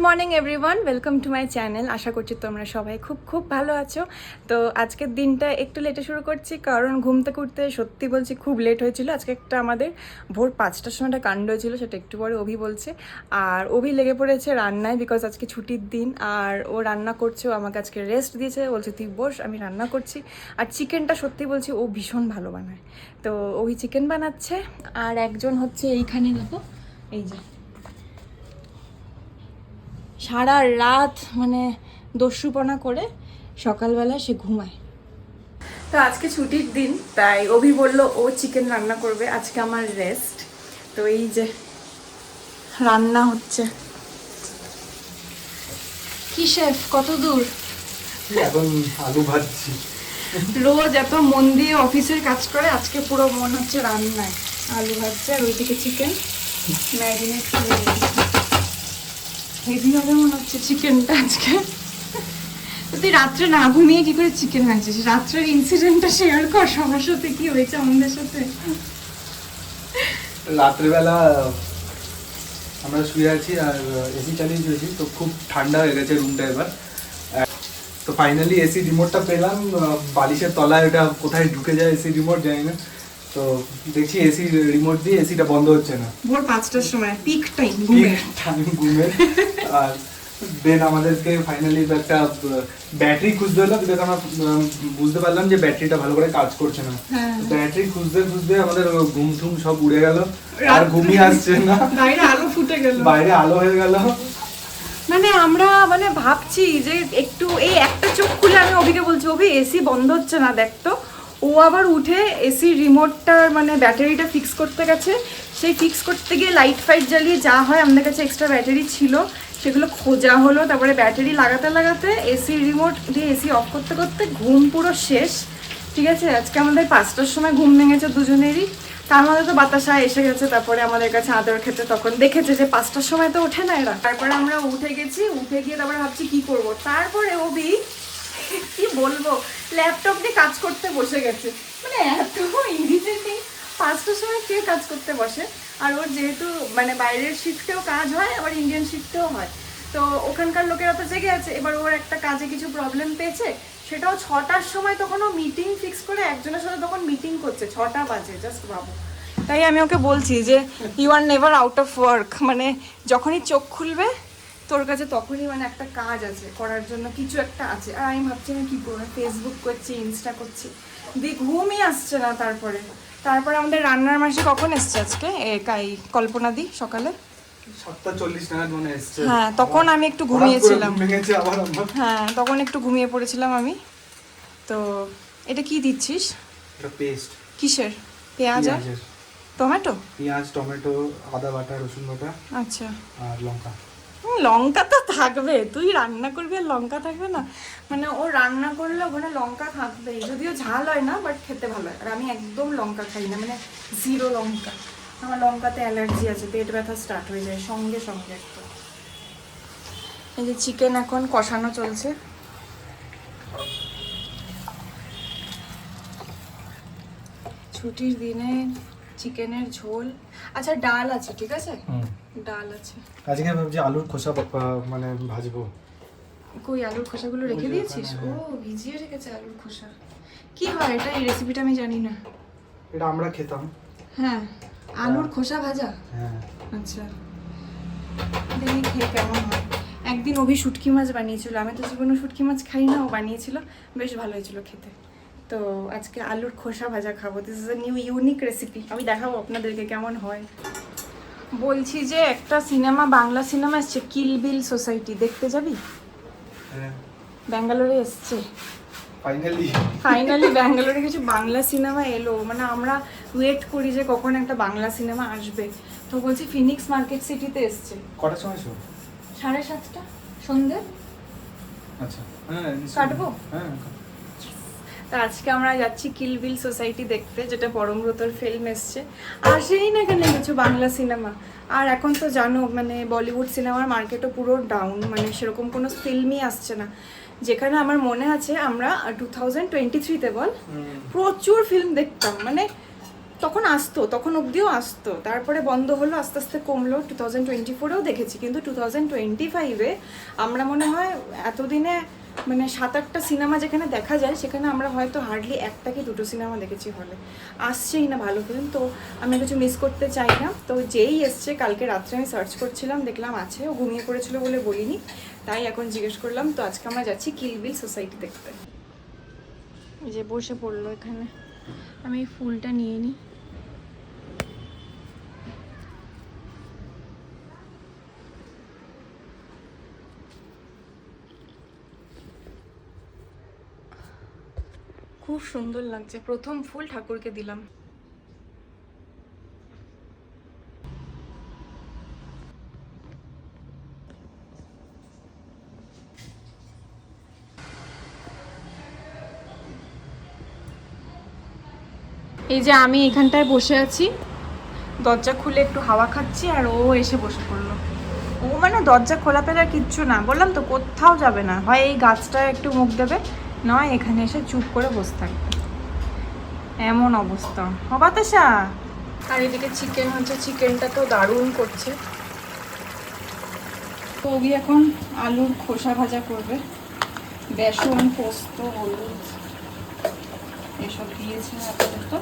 Morning everyone, welcome to my channel. আশা করছি তোমরা সবাই খুব খুব ভালো আছো। তো আজকের দিনটা একটু লেটে শুরু করছি, কারণ ঘুম থেকে উঠতে সত্যি বলছি খুব লেট হয়েছিল। আজকে একটা আমাদের ভোর 5টার সময় একটা কাণ্ড হয়েছিল, সেটা একটু পরে অভি বলছে। আর অভি লেগে পড়েছে রান্নায়, বিকজ আজকে ছুটির দিন আর ও রান্না করছে। ও আমাকে আজকে রেস্ট দিয়েছে, বলছে তুই বস, আমি রান্না করছি। আর চিকেনটা সত্যি বলছি ও ভীষণ ভালো বানায়, তো অভি চিকেন বানাচ্ছে। আর একজন হচ্ছে এইখানে দেখো, এই যে সারা রাত মানে দস্যুপনা করে সকালবেলা সে ঘুমায়। তো আজকে ছুটির দিন, তাই অভি বলল ও চিকেন রান্না করবে, আজকে আমার রেস্ট। তো এই যে রান্না হচ্ছে। কি শেফ, কত দূর? এখন আলু ভাজছি। রোজ এত মন দিয়ে অফিসের কাজ করে, আজকে পুরো মন হচ্ছে রান্নায়। আলু ভাজছে আর ওইদিকে চিকেন ম্যারিনেট করে রেখেছি। হেভি হবে মনে হচ্ছে চিকেনটা আজকে। তুই রাত্রে না ঘুমিয়ে কি করে চিকেন আনছিস? রাত্রের ইনসিডেন্টটা শেয়ার কর, সবার সাথে কি হয়েছে আমাদের সাথে। রাত্রেবেলা আমরা শুয়ে আছি আর এসি চালিয়ে শুয়েছি, তো খুব ঠান্ডা হয়ে গেছে রুমটা এবার। তো ফাইনালি এসি রিমোটটা পেলাম বালিশের তলায়, ওটা কোথায় ঢুকে যায় এসি রিমোট জানি না। তো দেখছি এসি রিমোট দিয়ে এসিটা বন্ধ হচ্ছে না। ভোর 5টার সময় পিক টাইম ঘুমের। আর দেন আমাদেরকে ফাইনালি একটা ব্যাটারি খুঁজতে হলো, বিকজ আমরা বুঝতে পারলাম যে ব্যাটারিটা ভালো করে কাজ করছে না। ব্যাটারি খুঁজতে খুঁজতে আমাদের ঘুম টুম সব উড়ে গেল, আর ঘুমই আসছে না। বাইরে আলো ফুটে গেল, বাইরে আলো হয়ে গেল। মানে আমরা মানে ভাবছি যে একটু এই একটা চোখ খুলে আমি অভিকে বলছি, অভি এসি বন্ধ হচ্ছে না দেখ তো। ও আবার উঠে এসি রিমোটটার মানে ব্যাটারিটা ফিক্স করতে গেছে। সেই ফিক্স করতে গিয়ে লাইট ফাইট জ্বালিয়ে যা হয়, আমাদের কাছে এক্সট্রা ব্যাটারি ছিল, সেগুলো খোঁজা হলো। তারপরে ব্যাটারি লাগাতে লাগাতে এসি রিমোট দিয়ে এসি অফ করতে করতে ঘুম পুরো শেষ। ঠিক আছে, আজকে আমাদের 5টার সময় ঘুম ভেঙেছে দুজনেরই। তার মধ্যে তো বাতাসা এসে গেছে, তারপরে আমাদের কাছে আদর খেতে তখন দেখেছে যে 5টার সময় তো ওঠে না এরা। তারপরে আমরা উঠে গেছি, উঠে গিয়ে তারপরে ভাবছি কি করব। তারপরে অভি কি বলবো, ল্যাপটপ নিয়ে কাজ করতে বসে গেছে। মানে এত ইরিটেটিং, 5টার সময় কে কাজ করতে বসে? আর ওর যেহেতু মানে বাইরের শিফটেও কাজ হয়, আবার ইন্ডিয়ান শিফটেও হয়, তো ওখানকার লোকেরা তো জেগে আছে। এবার ওর একটা কাজে কিছু প্রবলেম পেয়েছে, সেটাও 6টার সময়। তখন ও মিটিং ফিক্স করে একজনের সাথে তখন মিটিং করছে, 6টা বাজে, জাস্ট ভাবো। তাই আমি ওকে বলছি যে you are never out of work, মানে যখনই চোখ খুলবে তোর কাছে তখনই মানে একটা কাজ আছে করার জন্য, কিছু একটা আছে। আর আমি ভাবছি আমি কী করবো, ফেসবুক করছি, ইনস্টা করছি, দিয়ে ঘুমই আসছে না। তারপরে আমাদের রান্নার মাসি কখন এসছে আজকে, কল্পনা দি সকালে 7:40 নাগাদ মনে এসছে। হ্যাঁ, তখন আমি একটু ঘুমিয়েছিলাম। হ্যাঁ, তখন একটু ঘুমিয়ে পড়েছিলাম আমি। তো এটা কি দিচ্ছিস? এটা পেস্ট। কিসের? পেঁয়াজ আর টমেটো? পেঁয়াজ, টমেটো, আদা বাটা, রসুন বাটা, আচ্ছা। আর লঙ্কা। লঙ্কা তো থাকবে, তুই রান্না করবি আর লঙ্কা থাকবে না? মানে ও রান্না করলে ওখানে লঙ্কা থাকবেই, যদিও ঝাল হয় না, বাট খেতে ভালো হয়। আর আমি একদম লঙ্কা খাই না, মানে জিরো লঙ্কা। আমার লঙ্কাতে অ্যালার্জি আছে, পেট ব্যথা স্টার্ট হয়ে যায় সঙ্গে সঙ্গে একদম। এই যে চিকেন এখন কষানো চলছে। ছুটির দিনে চিকেনের ঝোল। আচ্ছা, ডাল আছে, ঠিক আছে, ডাল আছে। আজকে ভাবছি আলুর খোসা মানে ভাজবো। কই আলুর খোসাগুলো রেখে দিয়েছিস? ও ভিজিয়ে রেখেছে আলুর খোসা। কি হয় এটা? এই রেসিপিটা আমি জানি না। এটা আমরা খেতাম। হ্যাঁ, আলুর খোসা ভাজা। হ্যাঁ, আচ্ছা, দেখি খেয়ে কেমন হয়। একদিন অভি শুটকি মাছ বানিয়েছিল, আমি তো জীবনে শুটকি মাছ খাই না, ও বানিয়েছিল, বেশ ভালো হয়েছিল খেতে। তো আজকে আলুর খোসা ভাজা খাবো। This is a new unique recipe, আমি দেখাবো আপনাদেরকে কেমন হয়। বলছি যে একটা সিনেমা, বাংলা সিনেমা এসছে, কিল বিল সোসাইটি, দেখতে যাবি? হ্যাঁ, ব্যাঙ্গালোরে এসছে ফাইনালি ব্যাঙ্গালোরে কিছু বাংলা সিনেমা এলো। মানে আমরা ওয়েট করি যে কখন একটা বাংলা সিনেমা আসবে। তো বলছি ফিনিক্স মার্কেট সিটিতে এসছে। কটার সময় শো? 7:30 সন্ধ্যে। আচ্ছা, হ্যাঁ কাটবো? হ্যাঁ। তা আজকে আমরা যাচ্ছি কিল বিল সোসাইটি দেখতে, যেটা পরমব্রতর ফিল্ম এসছে। আসেই না এখানে কিছু বাংলা সিনেমা। আর এখন তো জানো মানে বলিউড সিনেমার মার্কেটও পুরো ডাউন, মানে সেরকম কোনো ফিল্মই আসছে না। যেখানে আমার মনে আছে আমরা 2023-তে প্রচুর ফিল্ম দেখতাম, মানে তখন আসতো, তখন অবধিও আসতো, তারপরে বন্ধ হলো, আস্তে আস্তে কমলো। 2024-এও দেখেছি, কিন্তু 2025-এ আমরা মনে হয় এতদিনে মানে 7-8টা সিনেমা যেখানে দেখা যায় সেখানে আমরা হয়তো হার্ডলি 1টা কি 2টো সিনেমা দেখেছি হলে। আসছেই না ভালো ফিল্ম, তো আমি কিছু মিস করতে চাই না। তো যেই এসছে কালকে রাত্রে আমি সার্চ করছিলাম, দেখলাম আছে, ও ঘুমিয়ে পড়েছিল বলে বলিনি, তাই এখন জিজ্ঞেস করলাম। তো আজকে আমরা যাচ্ছি কিল বিল সোসাইটি দেখতে। এই যে বসে পড়লো এখানে, আমি এই ফুলটা নিয়ে নিই। খুব সুন্দর লাগছে, প্রথম ফুল ঠাকুরকে দিলাম। এই যে আমি এখানটায় বসে আছি, দরজা খুলে একটু হাওয়া খাচ্ছি, আর ও এসে বসে পড়লো। ও মানে দরজা খোলা পেলে আর কিচ্ছু না, বললাম তো কোথাও যাবে না, হয় এই গাছটায় একটু মুখ দেবে, নয় এখানে এসে চুপ করে বসে থাকবে, এমন অবস্থা। বাতাসা। আর এদিকে চিকেন হচ্ছে, চিকেনটা তো দারুণ করছে। তো ওই এখন আলুর খোসা ভাজা করবে, বেসন, পোস্ত, হলুদ এসব দিয়েছে আপাতত।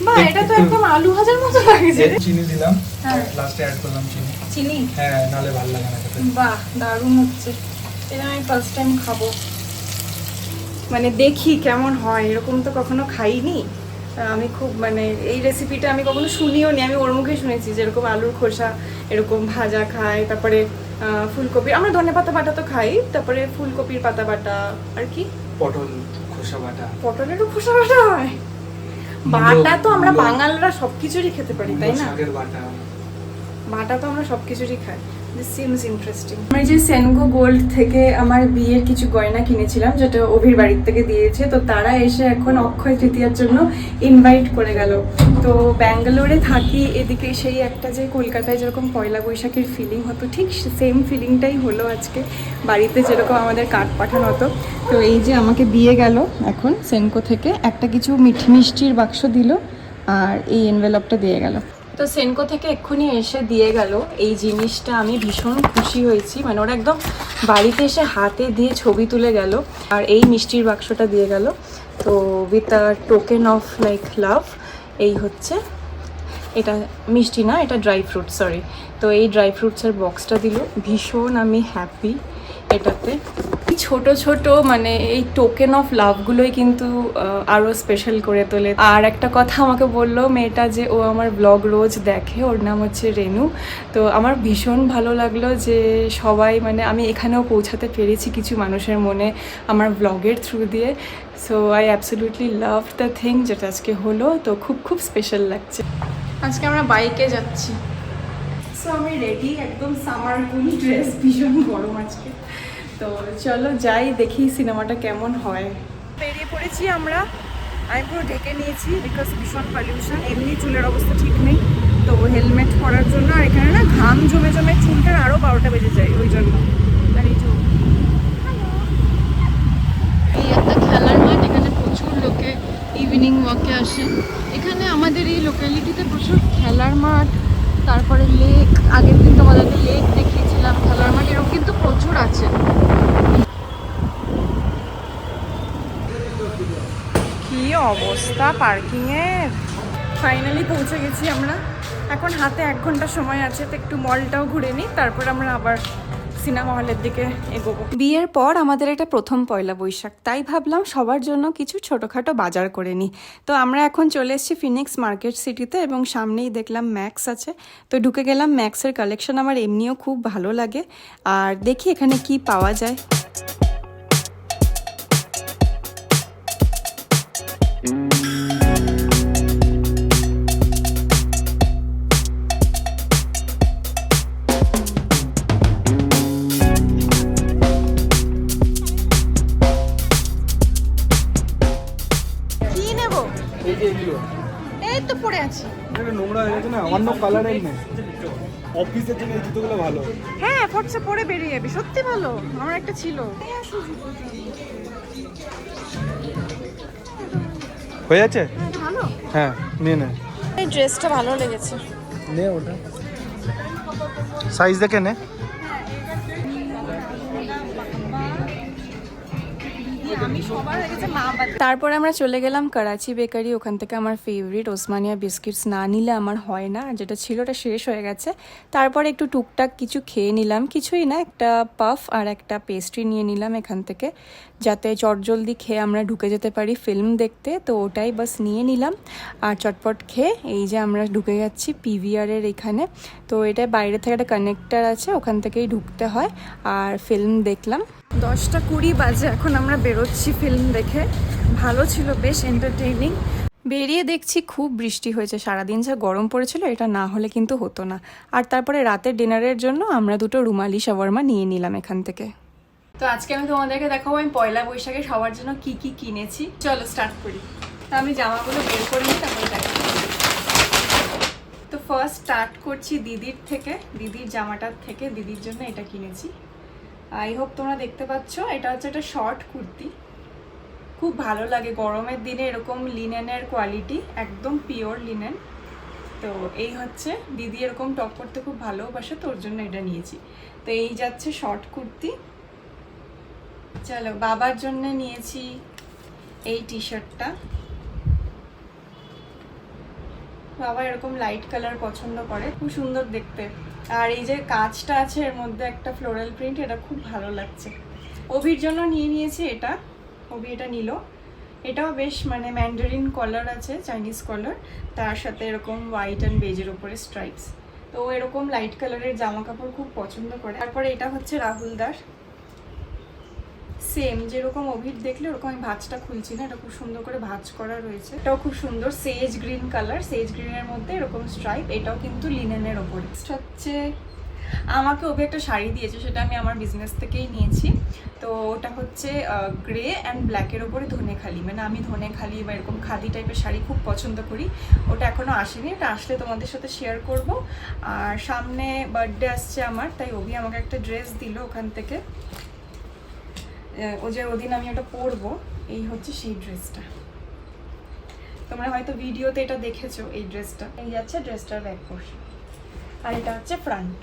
বাহ, এটা তো একদম আলু ভাজার মতো লাগছে। চিনি দিলাম, হ্যাঁ। লাস্টে অ্যাড করলাম চিনি। চিনি? হ্যাঁ, নালে ভালো লাগে না খেতে। বাহ, দারুণ হচ্ছে। এটা আমি ফার্স্ট টাইম খাবো, মানে দেখি কেমন হয়, এরকম তো কখনো খাইনি আমি। খুব মানে এই রেসিপিটা আমি কখনো শুনিও নি, আমি ওর মুখে শুনেছি যেরকম আলুর খোসা এরকম ভাজা খায়, তারপরে ফুলকপি, আমরা ধনেপাতা বাটা তো খাই, তারপরে ফুলকপির পাতা বাটা, আর কি পটল খোসা বাটা। পটলেরও খোসা বাটা হয়? বাটা তো আমরা বাঙালরা সবকিছুরই খেতে পারি, তাই না? শাকের বাটা, বাটা তো আমরা সবকিছুরই খাই। This seems interesting. আমি যে সেনগো গোল্ড থেকে আমার বিয়ের কিছু গয়না কিনেছিলাম, যেটা অভির বাড়ির থেকে দিয়েছে, তো তারা এসে এখন অক্ষয় তৃতীয়ার জন্য ইনভাইট করে গেল। তো ব্যাঙ্গালোরে থাকি, এদিকে সেই একটা যে কলকাতায় যেরকম পয়লা বৈশাখের ফিলিং হতো, ঠিক সেম ফিলিংটাই হলো আজকে। বাড়িতে যেরকম আমাদের কার্ড পাঠানো হতো, তো এই যে আমাকে দিয়ে গেল এখন সেনকো থেকে একটা কিছু মিষ্টির বাক্স দিল, আর এই এনভেলপটা দিয়ে গেল। তো সেনকো থেকে এক্ষুনি এসে দিয়ে গেল এই জিনিসটা, আমি ভীষণ খুশি হয়েছি, মানে ওরা একদম বাড়িতে এসে হাতে দিয়ে ছবি তুলে গেল, আর এই মিষ্টির বাক্সটা দিয়ে গেল। তো with a token of like love, এই হচ্ছে, এটা মিষ্টি না, এটা ড্রাই ফ্রুট, সরি। তো এই ড্রাই ফ্রুটসের বক্সটা দিল, ভীষণ আমি হ্যাপি এটাতে। ছোট ছোট মানে এই টোকেন অফ লাভগুলোই কিন্তু আরও স্পেশাল করে তোলে। আর একটা কথা আমাকে বললো মেয়েটা, যে ও আমার ব্লগ রোজ দেখে, ওর নাম হচ্ছে রেনু। তো আমার ভীষণ ভালো লাগলো যে সবাই, মানে আমি এখানেও পৌঁছাতে পেরেছি কিছু মানুষের মনে আমার ব্লগের থ্রু দিয়ে। So I absolutely love the thing যেটা আজকে হলো, তো খুব খুব স্পেশাল লাগছে। আজকে আমরা বাইকে যাচ্ছি, সো আমি রেডি, একদম সামার কুল ড্রেস, ভীষণ গরম আজকে। তো চলো যাই, দেখি সিনেমাটা কেমন হয়। বেরিয়ে পড়েছি আমরা, আমি পুরো ঢেকে নিয়েছি বিকজ ভীষণ পলিউশন, এমনি চুলের অবস্থা ঠিক নেই, তো হেলমেট পরার জন্য। আর এখানে না ঘাম জমে জমে চুলটার আরও 12টা বেজে যায়, ওই জন্য। আর এই একটা খেলার মাঠ, এখানে প্রচুর লোকে ইভিনিং ওয়াকে আসে। এখানে আমাদের এই লোকালিটিতে প্রচুর খেলার মাঠ, তারপরে লেক, আগের দিন তোমাদেরকে লেক দেখিয়েছিলাম, খেলার মাঠ এরকম কিন্তু প্রচুর আছে। কি অবস্থা পার্কিং এর! ফাইনালি পৌঁছে গেছি আমরা, এখন হাতে 1 ঘন্টা সময় আছে, তো একটু মলটাও ঘুরে নিই, তারপর আমরা আবার সিনেমা হলের দিকে এগোবো। বিয়ের পর আমাদের এটা প্রথম পয়লা বৈশাখ, তাই ভাবলাম সবার জন্য কিছু ছোটোখাটো বাজার করে নিই। তো আমরা এখন চলে এসেছি ফিনিক্স মার্কেট সিটিতে, এবং সামনেই দেখলাম ম্যাক্স আছে, তো ঢুকে গেলাম। ম্যাক্সের কালেকশন আমার এমনিও খুব ভালো লাগে, আর দেখি এখানে কি পাওয়া যায়। এই তো পড়ে আছে, এটা নোংরা হয়ে গেছে না, অন্য কালারের নেই, অফিসের জন্য এই জুতোগুলো ভালো। হ্যাঁ ফটসে পরে বেরিয়ে যাবে, সত্যি ভালো, আমার একটা ছিল। হয়ে যাচ্ছে? ভালো। হ্যাঁ। নিয়ে নে এই ড্রেসটা ভালো লেগেছে। নে ওটা সাইজ দেখে নে। তারপরে আমরা চলে গেলাম করাচি বেকারি। ওখান থেকে আমার ফেভারিট ওসমানিয়া বিস্কিটস না নিলে আমার হয় না, আর যেটা ছিল ওটা শেষ হয়ে গেছে। তারপরে একটু টুকটাক কিছু খেয়ে নিলাম, কিছুই না, একটা পাফ আর একটা পেস্ট্রি নিয়ে নিলাম এখান থেকে, যাতে চটজলদি খেয়ে আমরা ঢুকে যেতে পারি ফিল্ম দেখতে। তো ওটাই বাস নিয়ে নিলাম আর চটপট খেয়ে এই যে আমরা ঢুকে যাচ্ছি পিভিআরের এখানে। তো এটা বাইরে থেকে একটা কানেক্টার আছে, ওখান থেকেই ঢুকতে হয়। আর ফিল্ম দেখলাম 10:20 বাজে, এখন আমরা বেরোচ্ছি ফিল্ম দেখে। ভালো ছিল, বেশ এন্টারটেইনিং। বেরিয়ে দেখছি খুব বৃষ্টি হয়েছে, সারাদিন যা গরম পড়েছিল এটা না হলে কিন্তু হতো না। আর তারপরে রাতের ডিনারের জন্য আমরা দুটো রুমালি শাওয়ারমা নিয়ে নিলাম এখান থেকে। তো আজকে আমি তোমাদেরকে দেখাবো আমি পয়লা বৈশাখে সবার জন্য কি কি কিনেছি। চলো স্টার্ট করি। তো আমি জামাগুলো বের করে নিই, তারপরে দেখাবো। তো ফার্স্ট স্টার্ট করছি দিদির থেকে, দিদির জামাটার থেকে। দিদির জন্য এটা কিনেছি, আই হোপ তোমরা দেখতে পাচ্ছ। এটা হচ্ছে একটা শর্ট কুর্তি, খুব ভালো লাগে গরমের দিনে, এরকম লিনেনের কোয়ালিটি, একদম পিওর লিনেন। তো এই হচ্ছে, দিদি এরকম টপ করতে খুব ভালোবাসে, তোর জন্য এটা নিয়েছি। তো এই যাচ্ছে শর্ট কুর্তি। চলো বাবার জন্য নিয়েছি এই টি শার্টটা। বাবা এরকম লাইট কালার পছন্দ করে, খুব সুন্দর দেখতে। আর এই যে কাজটা আছে এর মধ্যে একটা ফ্লোরাল প্রিন্ট, এটা খুব ভালো লাগছে। অভির জন্য নিয়ে নিয়েছি এটা, অভি এটা নিল। এটাও বেশ মানে ম্যান্ডারিন কলার আছে, চাইনিজ কলার, তার সাথে এরকম হোয়াইট অ্যান্ড বেজের উপরে স্ট্রাইপস। তো এরকম লাইট কালারের জামা কাপড় খুব পছন্দ করে। তারপরে এটা হচ্ছে রাহুলদার, সেম যেরকম অভির দেখলে ওরকম। আমি ভাঁজটা খুলছি না, এটা খুব সুন্দর করে ভাঁজ করা রয়েছে। এটাও খুব সুন্দর, সেজ গ্রিন কালার, সেজ গ্রিনের মধ্যে এরকম স্ট্রাইপ। এটাও কিন্তু লিনেনের ওপরে হচ্ছে। আমাকে অভি একটা শাড়ি দিয়েছে, সেটা আমি আমার বিজনেস থেকেই নিয়েছি। তো ওটা হচ্ছে গ্রে অ্যান্ড ব্ল্যাকের ওপরে ধনেখালি, মানে আমি ধনেখালি বা এরকম খাদি টাইপের শাড়ি খুব পছন্দ করি। ওটা এখনও আসেনি, ওটা আসলে তোমাদের সাথে শেয়ার করব। আর সামনে বার্থডে আসছে আমার, তাই অভি আমাকে একটা ড্রেস দিল ওখান থেকে। ও যে ওদিন আমি ওটা পরবো, এই হচ্ছে সেই ড্রেসটা। তোমরা হয়তো ভিডিওতে এটা দেখেছো এই ড্রেসটা। এই যাচ্ছে ড্রেসটার ব্যাক পোর্শন, আর এটা হচ্ছে ফ্রন্ট।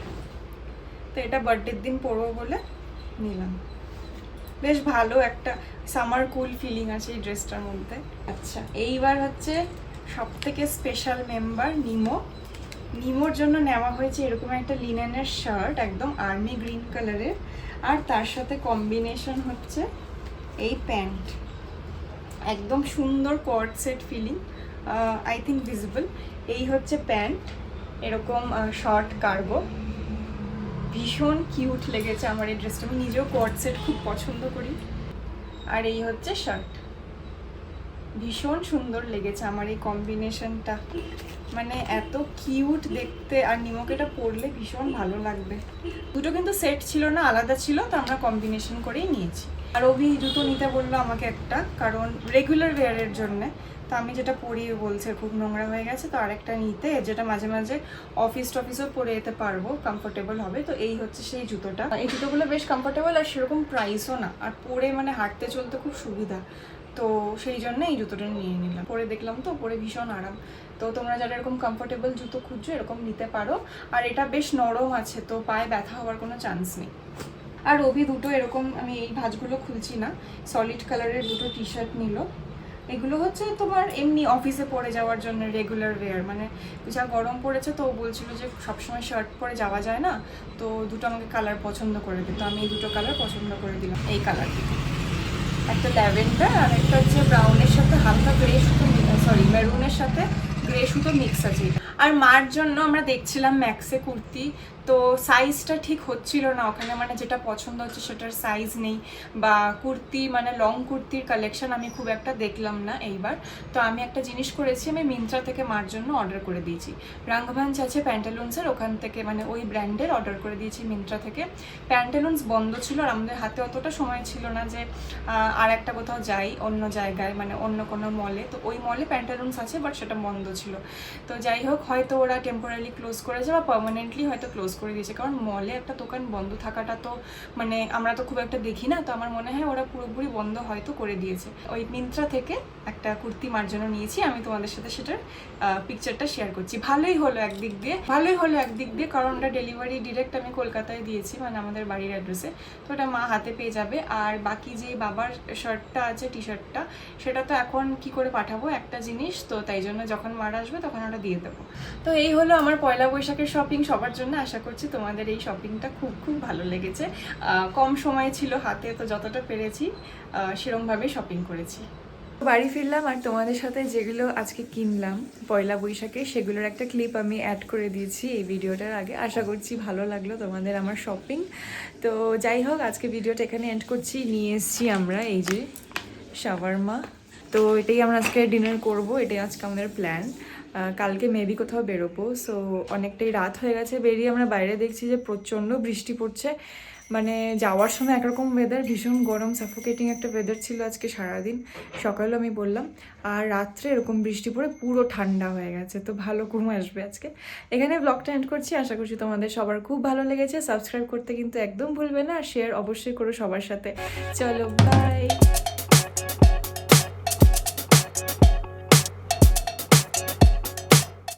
তো এটা বার্থডের দিন পরবো বলে নিলাম। বেশ ভালো একটা সামার কুল ফিলিং আছে এই ড্রেসটার মধ্যে। আচ্ছা, এইবার হচ্ছে সব থেকে স্পেশাল মেম্বার নিমো। নিমোর জন্য নেওয়া হয়েছে এরকম একটা লিনেনের শার্ট, একদম আর্মি গ্রিন কালারের, আর তার সাথে কম্বিনেশন হচ্ছে এই প্যান্ট, একদম সুন্দর cord set feeling, I think visible. এই হচ্ছে প্যান্ট, এরকম শর্ট কার্গো, ভীষণ কিউট লেগেছে আমার এই ড্রেসটা। আমি নিজেও কর্ড সেট খুব পছন্দ করি। আর এই হচ্ছে শার্ট, ভীষণ সুন্দর লেগেছে আমার এই কম্বিনেশনটা, মানে এত কিউট দেখতে। আর নিমোকে এটা পরলে ভীষণ ভালো লাগবে। দুটো কিন্তু সেট ছিল না, আলাদা ছিল, তো আমরা কম্বিনেশন করেই নিয়েছি। আর অভি জুতো নিতে বললো আমাকে একটা, কারণ রেগুলার ওয়্যারের জন্যে। তো আমি যেটা পরি বলছে খুব নোংরা হয়ে গেছে, তো আরেকটা নিতে, যেটা মাঝে মাঝে অফিস টফিসও পরে যেতে পারবো, কমফোর্টেবল হবে। তো এই হচ্ছে সেই জুতোটা। এই জুতোগুলো বেশ কমফোর্টেবল, আর সেরকম প্রাইসও না, আর পরে মানে হাঁটতে চলতে খুব সুবিধা। তো সেই জন্য এই জুতোটা নিয়ে নিলাম। পরে দেখলাম তো পরে ভীষণ আরাম। তো তোমরা যারা এরকম কমফোর্টেবল জুতো খুঁজছো এরকম নিতে পারো। আর এটা বেশ নরম আছে, তো পায়ে ব্যথা হওয়ার কোনো চান্স নেই। আর অভি দুটো এরকম, আমি এই ভাঁজগুলো খুলছি না, সলিড কালারের দুটো টি শার্ট নিল। এগুলো হচ্ছে তোমার এমনি অফিসে পরে যাওয়ার জন্য রেগুলার ওয়্যার, মানে যা গরম পড়েছে তো ও বলছিল যে সবসময় শার্ট পরে যাওয়া যায় না, তো দুটো আমাকে কালার পছন্দ করে দিত। আমি এই দুটো কালার পছন্দ করে দিলাম, এই কালার, একটা ল্যাভেন্ডার আর একটা হচ্ছে ব্রাউনের সাথে হালকা গ্রে সুতো, সরি মেরুনের সাথে গ্রে সুতো মিক্স আছে। আর মার জন্য আমরা দেখছিলাম ম্যাক্সে কুর্তি, তো সাইজটা ঠিক হচ্ছিল না ওখানে, মানে যেটা পছন্দ হচ্ছে সেটার সাইজ নেই, বা কুর্তি মানে লং কুর্তির কালেকশন আমি খুব একটা দেখলাম না এইবার। তো আমি একটা জিনিস করেছি, আমি মিন্ত্রা থেকে মার জন্য অর্ডার করে দিয়েছি। রাঙ্গভাঞ্চ আছে প্যান্টালুন্সের, ওখান থেকে মানে ওই ব্র্যান্ডের অর্ডার করে দিয়েছি মিন্ত্রা থেকে। প্যান্টালুন্স বন্ধ ছিল, আর আমাদের হাতে অতটা সময় ছিল না যে আর একটা কোথাও যাই অন্য জায়গায়, মানে অন্য কোনো মলে। তো ওই মলে প্যান্টালুন্স আছে, বাট সেটা বন্ধ ছিল। তো যাই হোক, হয়তো ওরা টেম্পোরারি ক্লোজ করেছে বা পার্মানেন্টলি হয়তো ক্লোজ করে দিয়েছে, কারণ মলে একটা দোকান বন্ধ থাকাটা তো মানে আমরা তো খুব একটা দেখি না, তো আমার মনে হয় ওরা পুরোপুরি বন্ধ হয়তো করে দিয়েছে। ওই মিন্ত্রা থেকে একটা কুর্তি মার জন্য নিয়েছি, আমি তোমাদের সাথে সেটার পিকচারটা শেয়ার করছি। ভালোই হলো একদিক দিয়ে, কারণ ওটা ডেলিভারি ডিরেক্ট আমি কলকাতায় দিয়েছি, মানে আমাদের বাড়ির অ্যাড্রেসে, তো ওটা মা হাতে পেয়ে যাবে। আর বাকি যে বাবার শার্টটা আছে, টি শার্টটা, সেটা তো এখন কি করে পাঠাবো একটা জিনিস, তো তাই জন্য যখন মার আসবে তখন ওটা দিয়ে দেবো। তো এই হলো আমার পয়লা বৈশাখের শপিং সবার জন্য। আশা করছি তোমাদের এই শপিংটা খুব খুব ভালো লেগেছে। কম সময় ছিল হাতে, তো যতটা পেরেছি সেরকমভাবেই শপিং করেছি। বাড়ি ফিরলাম আর তোমাদের সাথে যেগুলো আজকে কিনলাম পয়লা বৈশাখে সেগুলোর একটা ক্লিপ আমি অ্যাড করে দিয়েছি এই ভিডিওটার আগে। আশা করছি ভালো লাগলো তোমাদের আমার শপিং। তো যাই হোক, আজকে ভিডিওটা এখানে এন্ড করছি। নিয়ে এসেছি আমরা এই যে শাওয়ারমা, তো এটাই আমরা আজকে ডিনার করব, এটাই আজকে আমাদের প্ল্যান। কালকে মেবি কোথাও বেরোবো, সো অনেকটাই রাত হয়ে গেছে। বেরিয়ে আমরা বাইরে দেখছি যে প্রচণ্ড বৃষ্টি পড়ছে, মানে যাওয়ার সময় একরকম ওয়েদার, ভীষণ গরম সাফোকেটিং একটা ওয়েদার ছিল আজকে সারাদিন, সকালেও আমি বললাম, আর রাত্রে এরকম বৃষ্টি পড়ে পুরো ঠান্ডা হয়ে গেছে, তো ভালো ঘুম আসবে আজকে। এখানে ব্লগটা এন্ড করছি, আশা করছি তোমাদের সবার খুব ভালো লেগেছে। সাবস্ক্রাইব করতে কিন্তু একদম ভুলবে না, আর শেয়ার অবশ্যই করো সবার সাথে। চলো বাই।